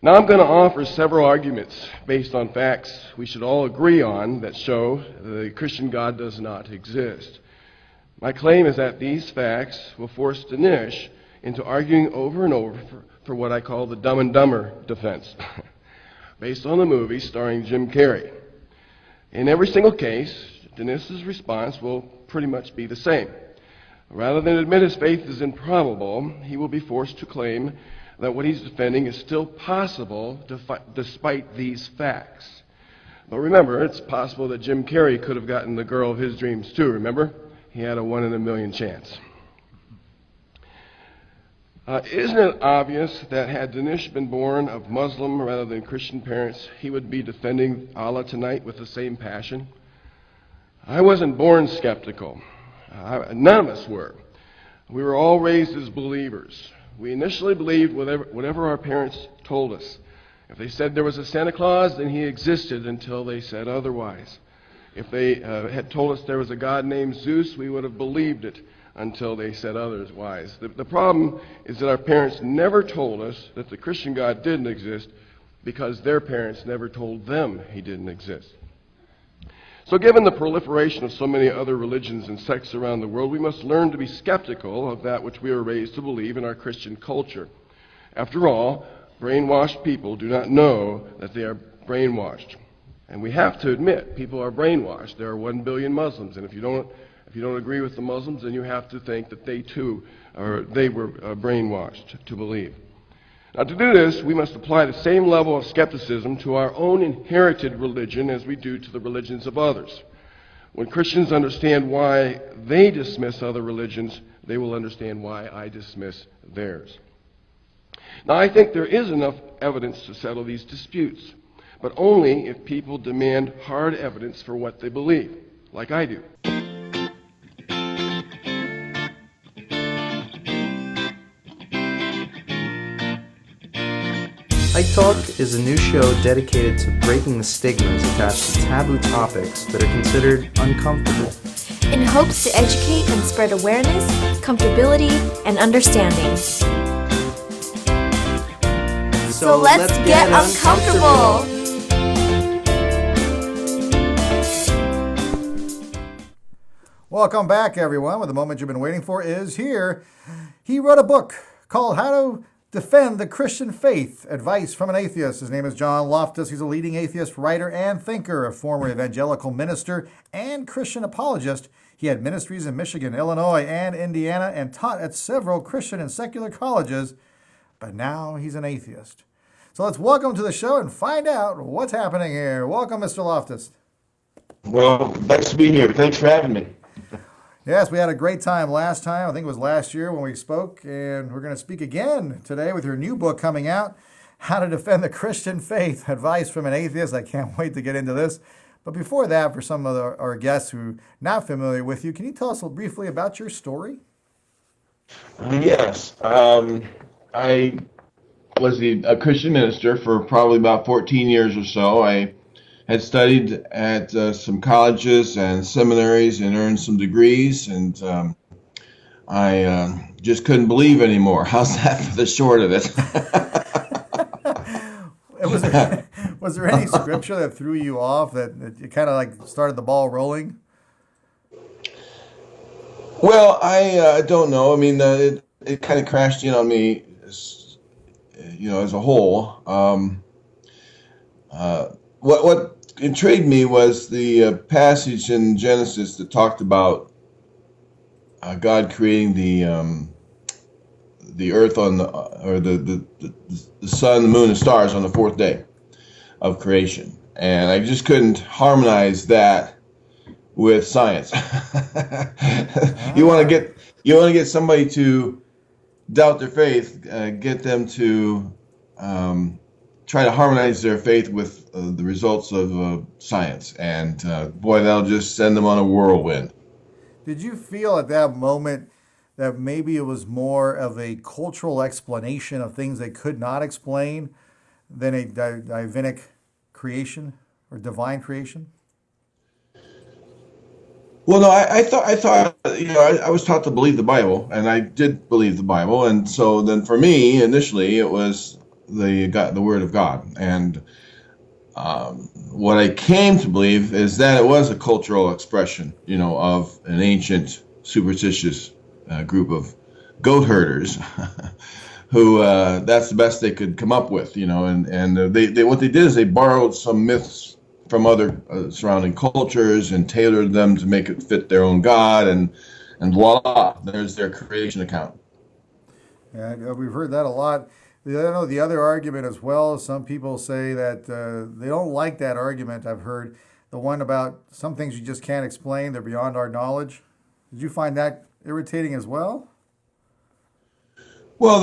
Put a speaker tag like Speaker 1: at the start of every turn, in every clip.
Speaker 1: Now I'm going to offer several arguments based on facts we should all agree on that show the Christian God does not exist. My claim is that these facts will force Dinesh into arguing over and over for what I call the Dumb and Dumber defense, based on the movie starring Jim Carrey. In every single case, Dinesh's response will pretty much be the same. Rather than admit his faith is improbable, he will be forced to claim that what he's defending is still possible despite these facts. But remember, it's possible that Jim Carrey could have gotten the girl of his dreams too, remember? He had a 1 in a million chance. Isn't it obvious that had Dinesh been born of Muslim rather than Christian parents, he would be defending Allah tonight with the same passion? I wasn't born skeptical. None of us were. We were all raised as believers. We initially believed whatever our parents told us. If they said there was a Santa Claus, then he existed until they said otherwise. If they had told us there was a God named Zeus, we would have believed it until they said otherwise. The problem is that our parents never told us that the Christian God didn't exist because their parents never told them he didn't exist. So given the proliferation of so many other religions and sects around the world, we must learn to be skeptical of that which we are raised to believe in our Christian culture. After all, brainwashed people do not know that they are brainwashed. And we have to admit, people are brainwashed. There are 1 billion Muslims, and if you don't agree with the Muslims, then you have to think that they were brainwashed to believe. Now, to do this, we must apply the same level of skepticism to our own inherited religion as we do to the religions of others. When Christians understand why they dismiss other religions, they will understand why I dismiss theirs. Now, I think there is enough evidence to settle these disputes, but only if people demand hard evidence for what they believe, like I do.
Speaker 2: Hike Talk is a new show dedicated to breaking the stigmas attached to taboo topics that are considered uncomfortable,
Speaker 3: in hopes to educate and spread awareness, comfortability, and understanding. So let's get uncomfortable!
Speaker 4: Welcome back, everyone. Well, the moment you've been waiting for is here. He wrote a book called How to Defend the Christian Faith, Advice from an Atheist. His name is John Loftus. He's a leading atheist writer and thinker, a former evangelical minister and Christian apologist. He had ministries in Michigan, Illinois, and Indiana, and taught at several Christian and secular colleges, but now he's an atheist. So let's welcome to the show and find out what's happening here. Welcome, Mr. Loftus.
Speaker 5: Well, nice to be here. Thanks for having me.
Speaker 4: Yes, we had a great time last time. I think it was last year when we spoke, and we're going to speak again today with your new book coming out, How to Defend the Christian Faith, Advice from an Atheist. I can't wait to get into this. But before that, for some of our guests who are not familiar with you, can you tell us briefly about your story?
Speaker 5: Yes. I was a Christian minister for probably about 14 years or so. I had studied at some colleges and seminaries and earned some degrees, and I just couldn't believe anymore. How's that for the short of it?
Speaker 4: Was there any scripture that threw you off, that you kind of like started the ball rolling?
Speaker 5: Well, I don't know. I mean, it kind of crashed in on me, as a whole. What intrigued me was the passage in Genesis that talked about God creating the earth the sun, the moon, and stars on the fourth day of creation, and I just couldn't harmonize that with science. You want to get somebody to doubt their faith, get them to try to harmonize their faith with the results of science, and boy, that'll just send them on a whirlwind.
Speaker 4: Did you feel at that moment that maybe it was more of a cultural explanation of things they could not explain than a divinic creation or divine creation?
Speaker 5: Well, no, I thought I was taught to believe the Bible, and I did believe the Bible, and so then for me initially it was the Word of God. And what I came to believe is that it was a cultural expression, of an ancient superstitious group of goat herders who that's the best they could come up with, and they what they did is they borrowed some myths from other surrounding cultures and tailored them to make it fit their own God, and voila, there's their creation account.
Speaker 4: Yeah, we've heard that a lot. I know the other argument as well, some people say that they don't like that argument. I've heard the one about some things you just can't explain, they're beyond our knowledge. Did you find that irritating as well?
Speaker 5: Well,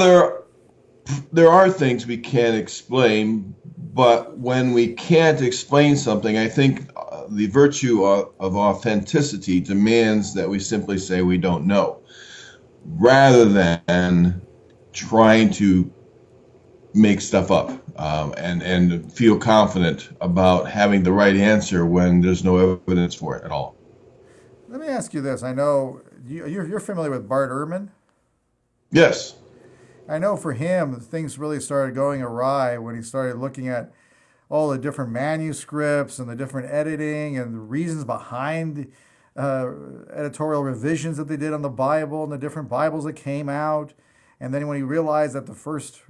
Speaker 5: there are things we can't explain, but when we can't explain something, I think the virtue of authenticity demands that we simply say we don't know, rather than trying to make stuff up and feel confident about having the right answer when there's no evidence for it at all.
Speaker 4: Let me ask you this. I know you're familiar with Bart Ehrman?
Speaker 5: Yes.
Speaker 4: I know for him, things really started going awry when he started looking at all the different manuscripts and the different editing and the reasons behind editorial revisions that they did on the Bible and the different Bibles that came out. And then when he realized that the first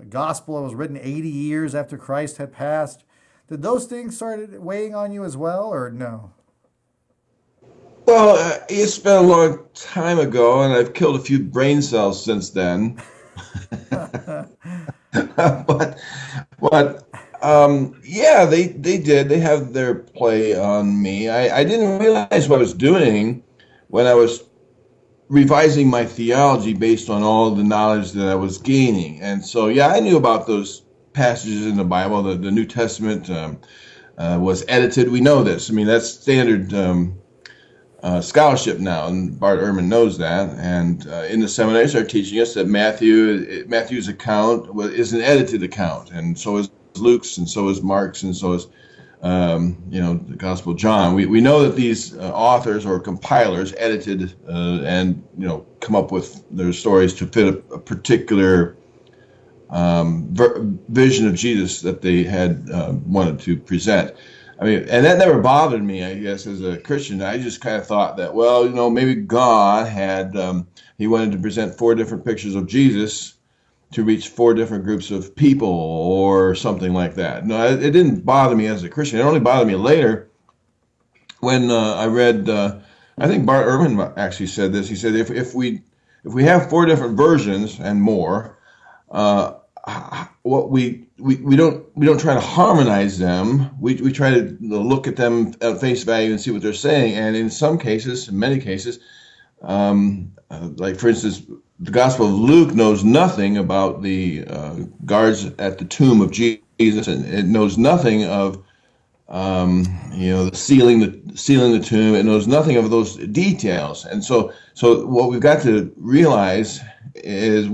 Speaker 4: gospel was written 80 years after Christ had passed, did those things start weighing on you as well, or no?
Speaker 5: Well, it's been a long time ago, and I've killed a few brain cells since then. but yeah, they did. They have their play on me. I didn't realize what I was doing when I was revising my theology based on all the knowledge that I was gaining. And so, yeah, I knew about those passages in the Bible. The New Testament was edited. We know this. I mean, that's standard scholarship now, and Bart Ehrman knows that. And in the seminaries, they're teaching us that Matthew's account is an edited account, and so is Luke's, and so is Mark's, and so is the Gospel of John. We know that these authors or compilers edited and come up with their stories to fit a particular vision of Jesus that they had wanted to present. I mean, and that never bothered me, I guess, as a Christian. I just kind of thought that, well, maybe God had, he wanted to present 4 different pictures of Jesus to reach 4 different groups of people or something like that. No, it didn't bother me as a Christian. It only bothered me later when I read, I think Bart Ehrman actually said this. He said, if we have 4 different versions and more, what we don't try to harmonize them. We try to look at them at face value and see what they're saying. And in some cases, in many cases, like for instance, the Gospel of Luke knows nothing about the guards at the tomb of Jesus, and it knows nothing of the sealing the tomb. It knows nothing of those details. And so what we've got to realize is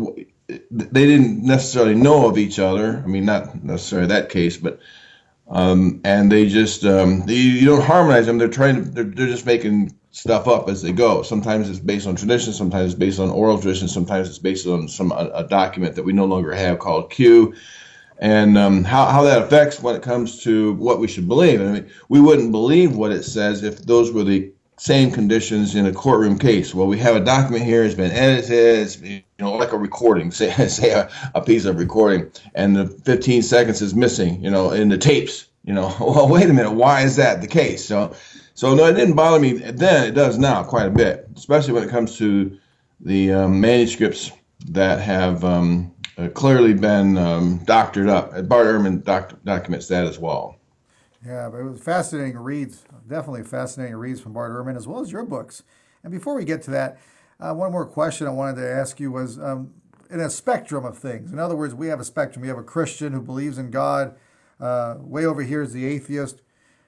Speaker 5: they didn't necessarily know of each other. I mean, not necessarily that case, but and they just you don't harmonize them. They're just making stuff up as they go. Sometimes it's based on tradition, sometimes it's based on oral tradition, sometimes it's based on a document that we no longer have called Q. And how that affects when it comes to what we should believe. I mean, we wouldn't believe what it says if those were the same conditions in a courtroom case. Well, we have a document here, it's been edited, it's like a recording, say a piece of recording, and the 15 seconds is missing, in the tapes. Well, wait a minute, why is that the case? So no, it didn't bother me then. It does now quite a bit, especially when it comes to the manuscripts that have clearly been doctored up. Bart Ehrman documents that as well.
Speaker 4: Yeah, but it was fascinating reads, definitely fascinating reads from Bart Ehrman, as well as your books. And before we get to that, one more question I wanted to ask you was, in a spectrum of things. In other words, we have a spectrum. We have a Christian who believes in God. Way over here is the atheist.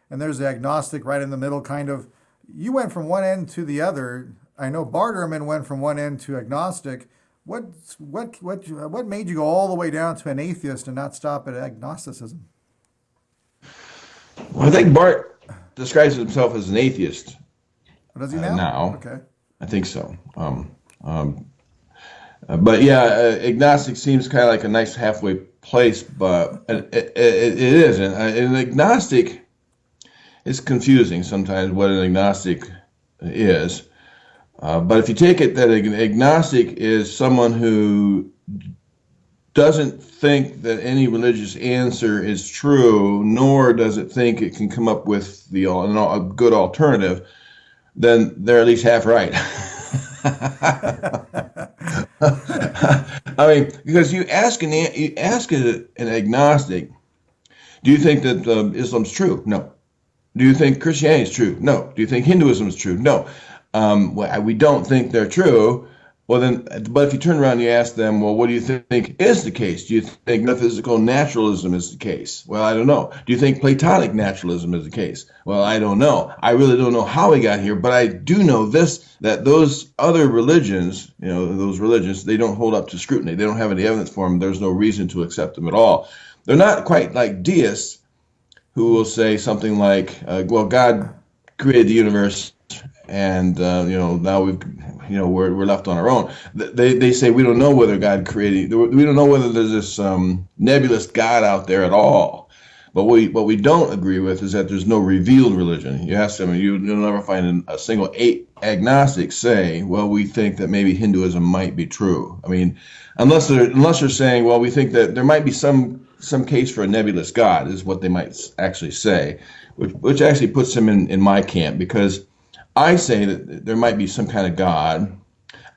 Speaker 4: And there's the agnostic right in the middle, kind of. You went from one end to the other. I know Bart Ehrman went from one end to agnostic. What made you go all the way down to an atheist and not stop at agnosticism?
Speaker 5: Well, I think Bart describes himself as an atheist.
Speaker 4: Does he now?
Speaker 5: Now,
Speaker 4: okay.
Speaker 5: I think so. But yeah, agnostic seems kind of like a nice halfway place, but it isn't. An agnostic is confusing sometimes what an agnostic is. But if you take it that an agnostic is someone who doesn't think that any religious answer is true, nor does it think it can come up with a good alternative, then they're at least half right. I mean, because you ask an agnostic, do you think that Islam's true? No. Do you think Christianity is true? No. Do you think Hinduism is true? No. We don't think they're true. Well, then, but if you turn around and you ask them, well, what do you think is the case? Do you think metaphysical naturalism is the case? Well, I don't know. Do you think Platonic naturalism is the case? Well, I don't know. I really don't know how we got here, but I do know this, that those other religions, they don't hold up to scrutiny. They don't have any evidence for them. There's no reason to accept them at all. They're not quite like deists who will say something like, well, God created the universe, and now we're left on our own. They say we don't know whether God created. We don't know whether there's this nebulous God out there at all. But what we don't agree with is that there's no revealed religion. You ask them, you'll never find a single agnostic say, well, we think that maybe Hinduism might be true. I mean, unless they're saying, well, we think that there might be some case for a nebulous God, is what they might actually say, which actually puts them in my camp, because I say that there might be some kind of God.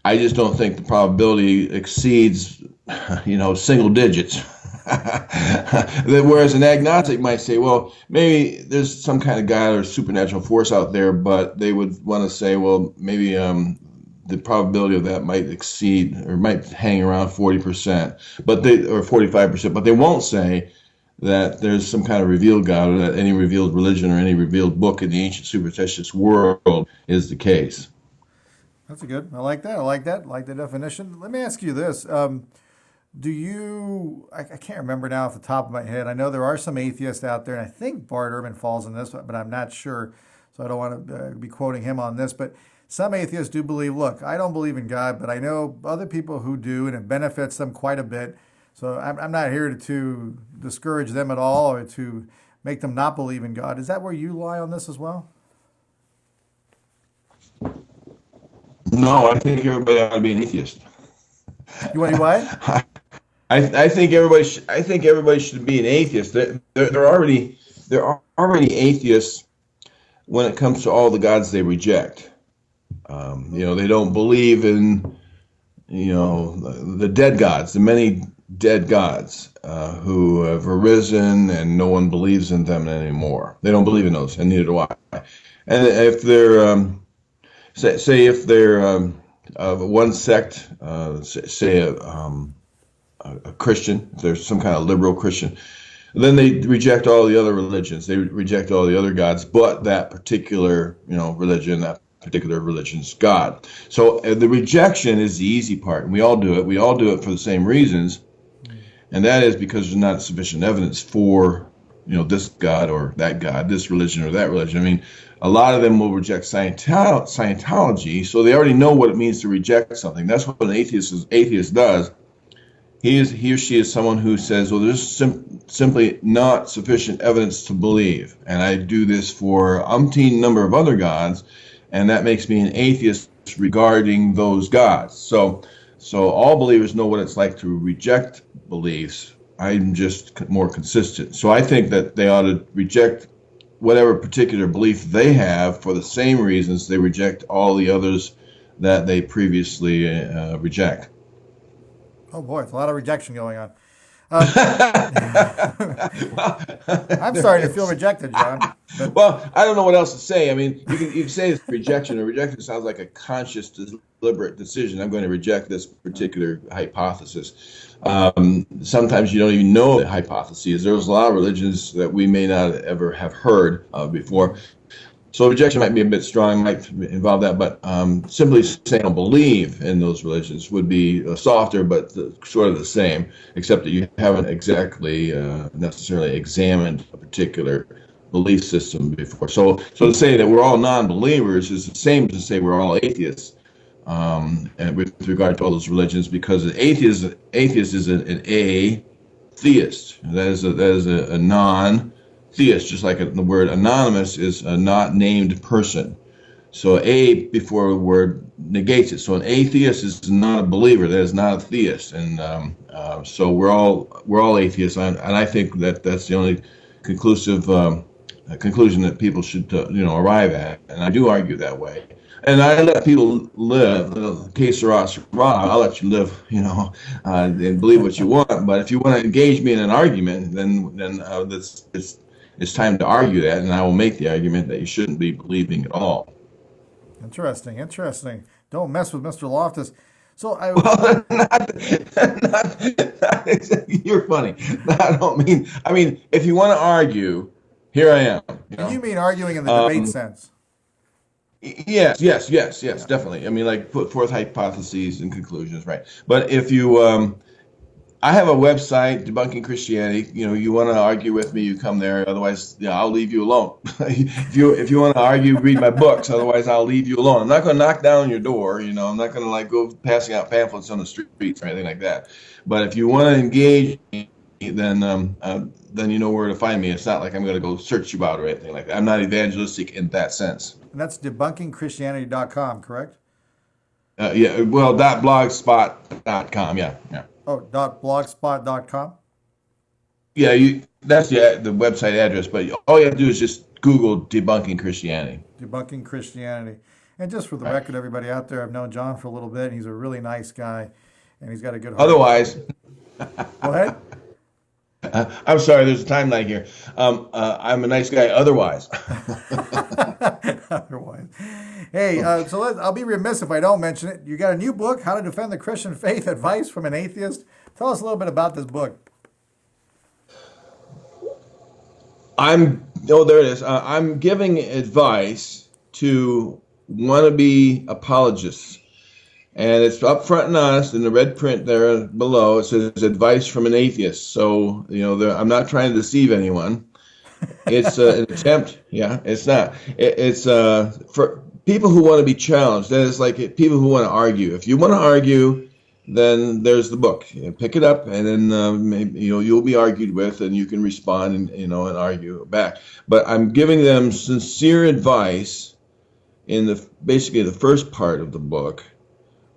Speaker 5: I just don't think the probability exceeds, single digits. Whereas an agnostic might say, well, maybe there's some kind of God or supernatural force out there, but they would want to say, well, maybe the probability of that might exceed or might hang around 40%, or 45%, but they won't say that there's some kind of revealed God, or that any revealed religion or any revealed book in the ancient superstitious world is the case.
Speaker 4: That's good. I like that. I like the definition. Let me ask you this. Do you, I can't remember now off the top of my head. I know there are some atheists out there, and I think Bart Ehrman falls in this, but I'm not sure. So I don't want to be quoting him on this. But some atheists do believe, look, I don't believe in God, but I know other people who do, and it benefits them quite a bit. So I'm not here to discourage them at all or to make them not believe in God. Is that where you lie on this as well?
Speaker 5: No, I think everybody ought to be an atheist.
Speaker 4: You want to what?
Speaker 5: I think everybody should be an atheist. There are already atheists when it comes to all the gods they reject. They don't believe in the dead gods, the many dead gods who have arisen, and no one believes in them anymore. They don't believe in those, and neither do I. And if they're say if they're of one sect, say a Christian, if there's some kind of liberal Christian, then they reject all the other religions. They reject all the other gods, but that particular religion, that particular religion's God. So the rejection is the easy part, and we all do it. We all do it for the same reasons, and that is because there's not sufficient evidence for this God or that God, this religion or that religion. I mean, a lot of them will reject Scientology, so they already know what it means to reject something. That's what an atheist does. He or she is someone who says, well, there's simply not sufficient evidence to believe, and I do this for umpteen number of other gods, and that makes me an atheist regarding those gods. So all believers know what it's like to reject beliefs. I'm just more consistent. So I think that they ought to reject whatever particular belief they have for the same reasons they reject all the others that they previously reject.
Speaker 4: Oh boy, it's a lot of rejection going on. I'm starting to feel rejected, John. But...
Speaker 5: Well, I don't know what else to say. I mean, you can say it's rejection, or rejection sounds like a conscious, deliberate decision. I'm going to reject this particular hypothesis. Sometimes you don't even know the hypothesis. There's a lot of religions that we may not ever have heard of before. So rejection might be a bit strong, might involve that, but simply saying I don't believe in those religions would be softer, but sort of the same, except that you haven't exactly necessarily examined a particular belief system before. So to say that we're all non-believers is the same as to say we're all atheists. and with regard to all those religions, because an atheist is an atheist. That is a non-theist, just like the word anonymous is a not named person. So a before the word negates it. So an atheist is not a believer. That is not a theist. And so we're all atheists. And I think that that's the only conclusive conclusion that people should arrive at. And I do argue that way. And I let people live. Que sera, sera. I'll let you live, and believe what you want. But if you want to engage me in an argument, then it's time to argue that, and I will make the argument that you shouldn't be believing at all.
Speaker 4: Interesting. Don't mess with Mr. Loftus. So
Speaker 5: You're funny. I mean, if you want to argue, here I am.
Speaker 4: You mean arguing in the debate sense?
Speaker 5: Yes, definitely. I mean, like put forth hypotheses and conclusions, right? But if you, I have a website, Debunking Christianity. You want to argue with me, you come there. Otherwise, I'll leave you alone. If you want to argue, read my books. Otherwise, I'll leave you alone. I'm not going to knock down your door. I'm not going to go passing out pamphlets on the streets or anything like that. But if you want to engage me, then you know where to find me. It's not like I'm going to go search you out or anything like that. I'm not evangelistic in that sense.
Speaker 4: And that's debunkingchristianity.com, correct?
Speaker 5: Yeah. Well, .blogspot.com. Yeah.
Speaker 4: Oh, .blogspot.com?
Speaker 5: Yeah, that's the website address, but all you have to do is just Google Debunking Christianity.
Speaker 4: Debunking Christianity. And just for the record, everybody out there, I've known John for a little bit, and he's a really nice guy, and he's got a good heart.
Speaker 5: Otherwise...
Speaker 4: Go ahead.
Speaker 5: I'm sorry, there's a time lag here. I'm a nice guy otherwise.
Speaker 4: Otherwise. Hey, so I'll be remiss if I don't mention it. You got a new book, How to Defend the Christian Faith, Advice from an Atheist. Tell us a little bit about this book.
Speaker 5: There it is. I'm giving advice to wannabe apologists. And it's up front and honest in the red print there below. It says advice from an atheist. So, I'm not trying to deceive anyone. It's an attempt. Yeah, it's not. It's for people who want to be challenged. That is like people who want to argue. If you want to argue, then there's the book. Pick it up, and then maybe, you'll be argued with, and you can respond and argue back. But I'm giving them sincere advice in basically the first part of the book,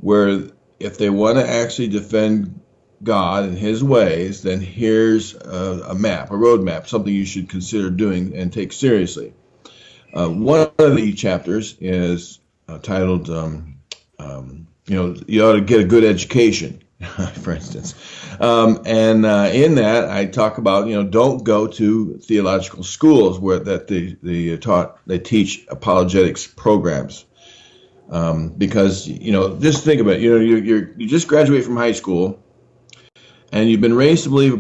Speaker 5: where if they want to actually defend God and his ways, then here's a roadmap, something you should consider doing and take seriously. One of the chapters is titled, you ought to get a good education, for instance. And in that, I talk about, don't go to theological schools where they teach apologetics programs. Because just think about it. You just graduate from high school, and you've been raised to believe in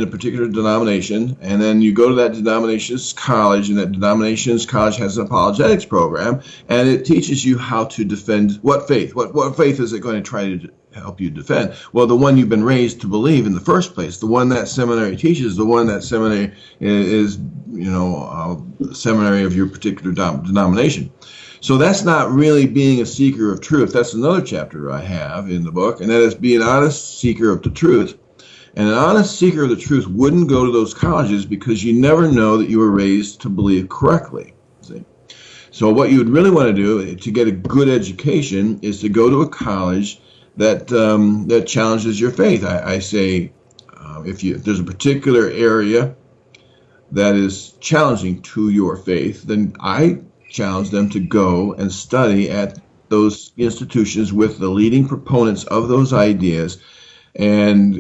Speaker 5: a particular denomination, and then you go to that denomination's college, and that denomination's college has an apologetics program, and it teaches you how to defend what faith. What faith is it going to try to help you defend? Well, the one you've been raised to believe in the first place, the one that seminary teaches, the one that seminary is, seminary of your particular denomination. So that's not really being a seeker of truth. That's another chapter I have in the book, and that is be an honest seeker of the truth. And an honest seeker of the truth wouldn't go to those colleges because you never know that you were raised to believe correctly. See? So what you would really want to do to get a good education is to go to a college that challenges your faith. I say if there's a particular area that is challenging to your faith, then I challenge them to go and study at those institutions with the leading proponents of those ideas, and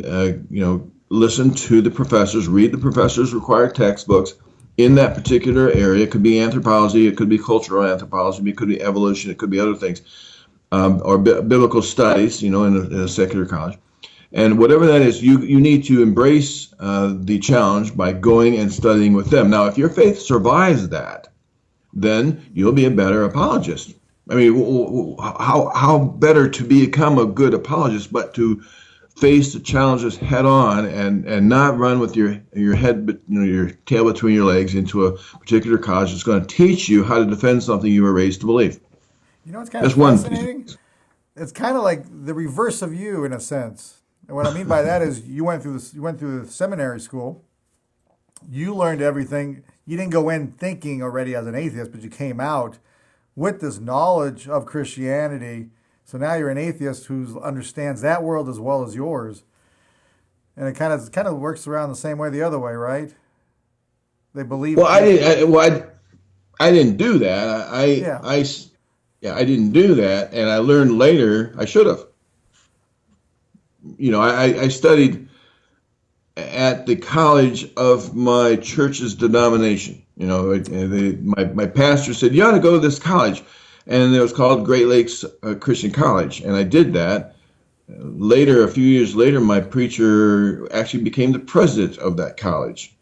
Speaker 5: listen to the professors, read the professors' required textbooks in that particular area. It could be anthropology, it could be cultural anthropology, it could be evolution, it could be other things, or biblical studies, in a secular college. And whatever that is, you need to embrace the challenge by going and studying with them. Now, if your faith survives that, then you'll be a better apologist. I mean, how better to become a good apologist but to face the challenges head on and not run with your head, your tail between your legs into a particular college that's going to teach you how to defend something you were raised to believe.
Speaker 4: It's kind of fascinating. it's kind of like the reverse of you in a sense. And what I mean by that is you went through the seminary school. You learned everything. You didn't go in thinking already as an atheist, but you came out with this knowledge of Christianity. So now you're an atheist who understands that world as well as yours. And it kind of works around the same way the other way, right? They believe.
Speaker 5: Well, I didn't do that. I didn't do that, and I learned later I should have. I studied at the college of my church's denomination. My pastor said, you ought to go to this college. And it was called Great Lakes Christian College. And I did that. Later, a few years later, my preacher actually became the president of that college.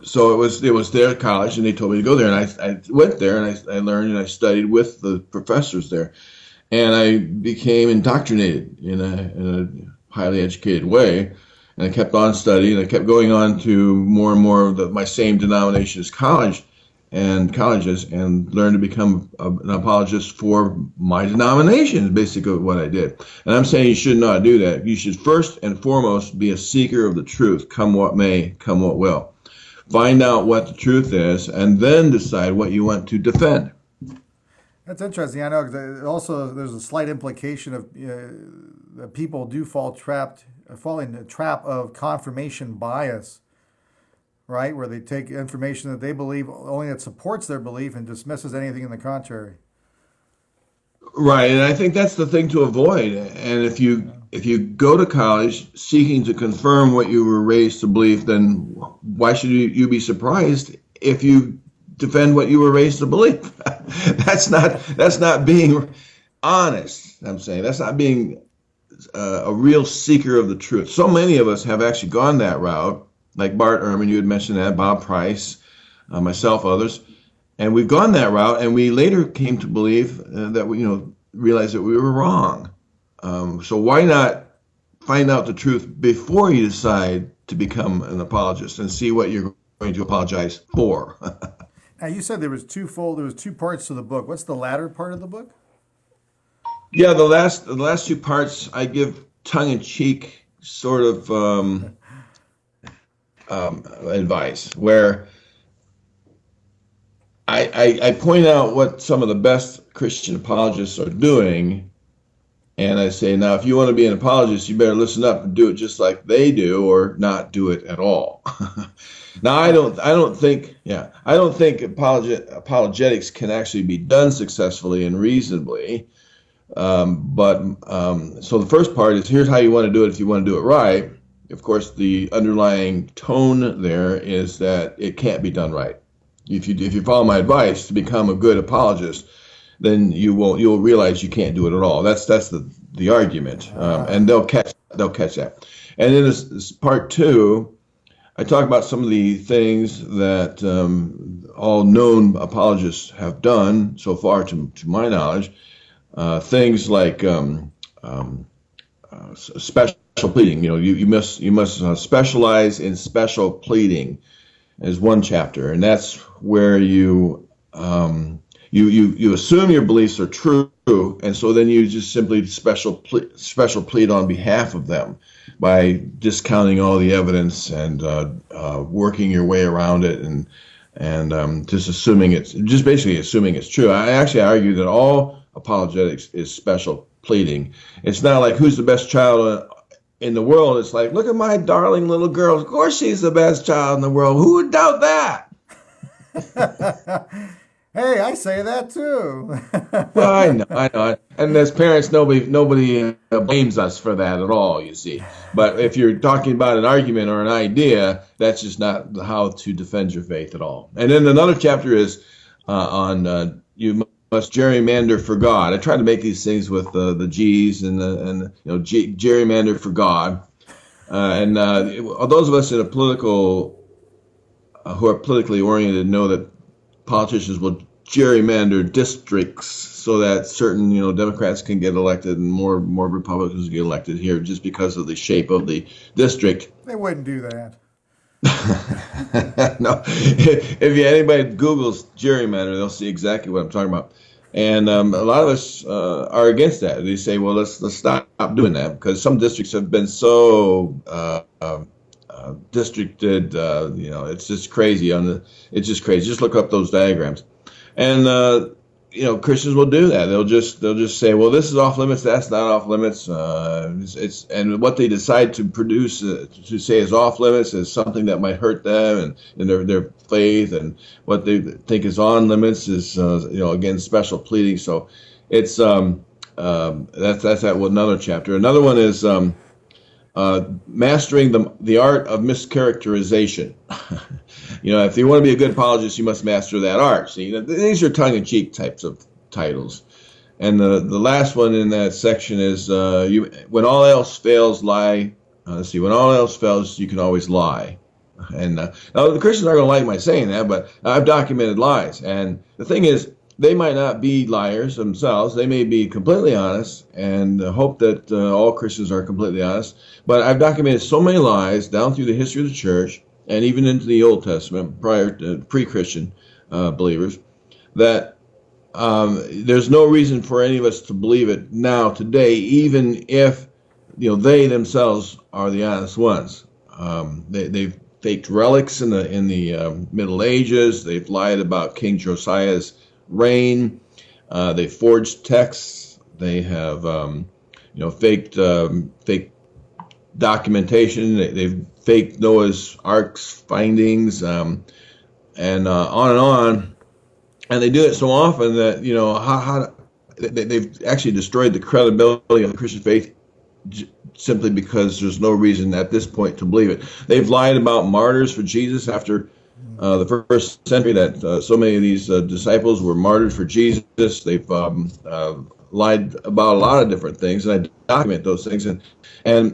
Speaker 5: So it was their college, and they told me to go there. And I went there, and I learned and I studied with the professors there. And I became indoctrinated in a highly educated way. And I kept on studying. I kept going on to more and more of my same denomination's colleges, and learned to become an apologist for my denomination is basically what I did. And I'm saying you should not do that. You should first and foremost be a seeker of the truth, come what may, come what will. Find out what the truth is, and then decide what you want to defend.
Speaker 4: That's interesting. I know, because also there's a slight implication of that people do fall in the trap of confirmation bias, right? Where they take information that they believe only that supports their belief and dismisses anything in the contrary.
Speaker 5: Right, and I think that's the thing to avoid. And if you go to college seeking to confirm what you were raised to believe, then why should you be surprised if you defend what you were raised to believe? That's not being honest. I'm saying that's not being a real seeker of the truth. So many of us have actually gone that route, like Bart Ehrman, you had mentioned that, Bob Price, myself, others. And we've gone that route, and we later came to believe that we, realized that we were wrong. So why not find out the truth before you decide to become an apologist and see what you're going to apologize for?
Speaker 4: Now, you said there was two parts to the book. What's the latter part of the book?
Speaker 5: Yeah, the last two parts I give tongue-in-cheek sort of advice, where I point out what some of the best Christian apologists are doing, and I say, now, if you want to be an apologist, you better listen up and do it just like they do, or not do it at all. Now, I don't think apologetics can actually be done successfully and reasonably. So the first part is, here's how you want to do it if you want to do it right. Of course, the underlying tone there is that it can't be done right. If you follow my advice to become a good apologist, then you'll realize you can't do it at all. That's the argument, and they'll catch that. And then this part two, I talk about some of the things that all known apologists have done so far, to my knowledge. Things like special pleading. You must specialize in special pleading, is one chapter, and that's where you assume your beliefs are true, and so then you just simply special plead on behalf of them by discounting all the evidence and working your way around it, and just basically assuming it's true. I actually argue that all apologetics is special pleading. It's not like who's the best child in the world. It's like, look at my darling little girl. Of course she's the best child in the world. Who would doubt that?
Speaker 4: Hey, I say that too.
Speaker 5: Well, I know. And as parents, nobody blames us for that at all, you see. But if you're talking about an argument or an idea, that's just not how to defend your faith at all. And then another chapter is on you must gerrymander for God. I try to make these things with the G's and gerrymander for God. And those of us in a political who are politically oriented know that politicians will gerrymander districts so that certain Democrats can get elected and more Republicans get elected here just because of the shape of the district.
Speaker 4: They wouldn't do that.
Speaker 5: No, if anybody Googles gerrymander, they'll see exactly what I'm talking about. And a lot of us are against that. They say, well, let's stop doing that, because some districts have been so districted. It's just crazy. It's just crazy. Just look up those diagrams, and Christians will do that. They'll just say, well, this is off limits. That's not off limits. And what they decide to produce to say is off limits is something that might hurt them and their faith, and what they think is on limits is again, special pleading. So it's that's another chapter. Another one is mastering the art of mischaracterization. If you want to be a good apologist, you must master that art. See, these are tongue-in-cheek types of titles. And the last one in that section is when all else fails, lie. When all else fails, you can always lie. And now the Christians aren't going to like my saying that, but I've documented lies. And the thing is, they might not be liars themselves. They may be completely honest, and hope that all Christians are completely honest. But I've documented so many lies down through the history of the church, and even into the Old Testament, prior to pre-Christian believers, that there's no reason for any of us to believe it now, today, even if they themselves are the honest ones. They've faked relics in the Middle Ages. They've lied about King Josiah's reign. They forged texts. They have faked documentation. They've faked Noah's Ark's findings, and on and on. And they do it so often that they've actually destroyed the credibility of the Christian faith simply because there's no reason at this point to believe it. They've lied about martyrs for Jesus after the first century, that so many of these disciples were martyred for Jesus. They've lied about a lot of different things, and I document those things. And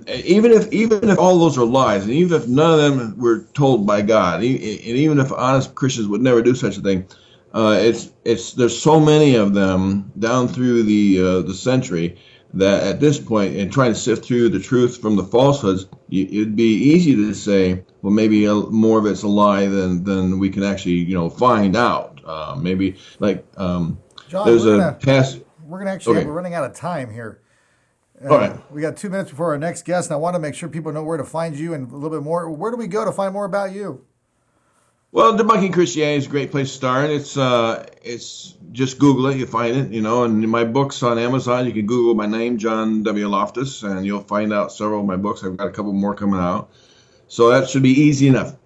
Speaker 5: even if all those are lies, and even if none of them were told by God, and even if honest Christians would never do such a thing, there's so many of them down through the century that at this point, in trying to sift through the truth from the falsehoods, it'd be easy to say, well, maybe more of it's a lie than we can actually find out. Maybe like
Speaker 4: John,
Speaker 5: there's a test.
Speaker 4: We're going to actually we're running out of time here.
Speaker 5: All right.
Speaker 4: We got 2 minutes before our next guest, and I want to make sure people know where to find you and a little bit more. Where do we go to find more about you?
Speaker 5: Well, Debunking Christianity is a great place to start. It's just Google it, you find it, and my books on Amazon, you can Google my name, John W. Loftus, and you'll find out several of my books. I've got a couple more coming out. So that should be easy enough.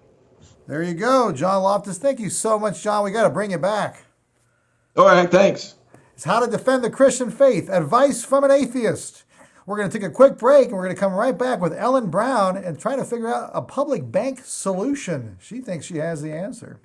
Speaker 4: There you go, John Loftus. Thank you so much, John. We got to bring you back.
Speaker 5: All right, thanks.
Speaker 4: It's How to Defend the Christian Faith, Advice from an Atheist. We're going to take a quick break, and we're going to come right back with Ellen Brown and try to figure out a public bank solution. She thinks she has the answer.